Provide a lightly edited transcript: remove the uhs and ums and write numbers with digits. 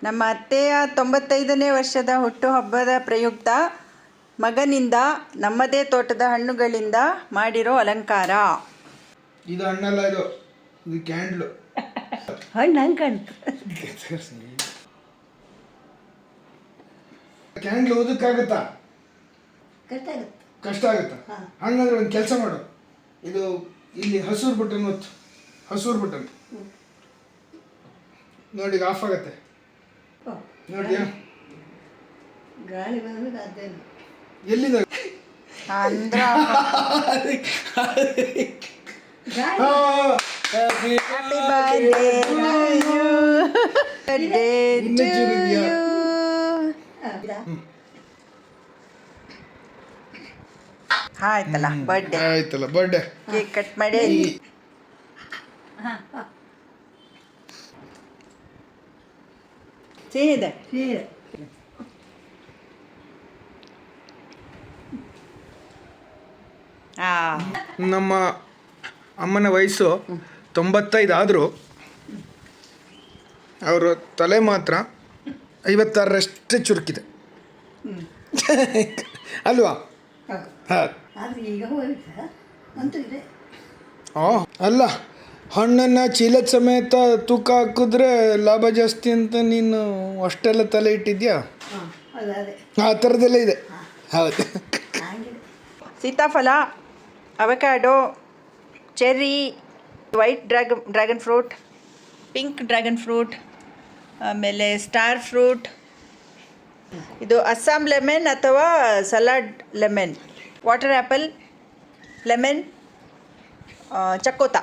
ನಮ್ಮ ಅತ್ತೆಯ 95ನೇ ವರ್ಷದ ಹುಟ್ಟುಹಬ್ಬದ ಪ್ರಯುಕ್ತ ಮಗನಿಂದ ನಮ್ಮದೇ ತೋಟದ ಹಣ್ಣುಗಳಿಂದ ಮಾಡಿರೋ ಅಲಂಕಾರ. ಇದು ಹಣ್ಣಲ್ಲ, ಇದು ಕ್ಯಾಂಡ್ಲು. ಹಣ್ಣು ಹಂಗೆ ಕಾಣ್ತು. ಕ್ಯಾಂಡ್ಲು ಓದಕ್ಕಾಗತ್ತಾ? ಕಷ್ಟ ಆಗುತ್ತಾ? ಹಂಗಂದ್ರೆ ಒಂದು ಕೆಲಸ ಮಾಡು, ಇದು ಇಲ್ಲಿ ಹಸೂರು ಬಟನ್ ಒತ್ತು, ಹಸೂರು ಬಟನ್ ನೋಡಿ, ಈಗ ಆಫ್ ಆಗತ್ತೆ ನೋಡಿಯಾ? ಗಾಳಿ ಬಂದ್ರೆ ಅದೇನು ಎಲ್ಲಿದೆ? ಅಂದ್ರ Happy birthday to you. Birthday to you. ಆಯ್ತಲ್ಲ ಬರ್ಡೇ, ಆಯ್ತಲ್ಲ ಬರ್ಡೇ. ಕೇಕ್ ಕಟ್ ಮಾಡಿ. ಸಿಹಿದೆ. ಸೀರೆ ನಮ್ಮ ಅಮ್ಮನ ವಯಸ್ಸು 95 ಆದರೂ ಅವರ ತಲೆ ಮಾತ್ರ 56ರಷ್ಟೇ ಚುರುಕಿದೆ ಅಲ್ವಾ? ಹಾಂ. ಆದರೆ ಈಗ ಹೋಯ್ತಾ ಅಂತೂ ಇದೆ. ಅಲ್ಲ, ಹಣ್ಣನ್ನು ಚೀಲದ ಸಮೇತ ತೂಕ ಹಾಕಿದ್ರೆ ಲಾಭ ಜಾಸ್ತಿ ಅಂತ ನೀನು ಅಷ್ಟೆಲ್ಲ ತಲೆ ಇಟ್ಟಿದ್ಯಾ? ಅದೇ ಆ ಥರದ್ದೆಲ್ಲ ಇದೆ. ಹೌದು. ಸೀತಾಫಲ, avocado, cherry, white dragon fruit, pink dragon fruit, ಆಮೇಲೆ ಸ್ಟಾರ್ ಫ್ರೂಟ್, ಇದು ಅಸ್ಸಾಂ ಲೆಮನ್ ಅಥವಾ salad lemon, water apple, lemon, ಚಕ್ಕೋತ.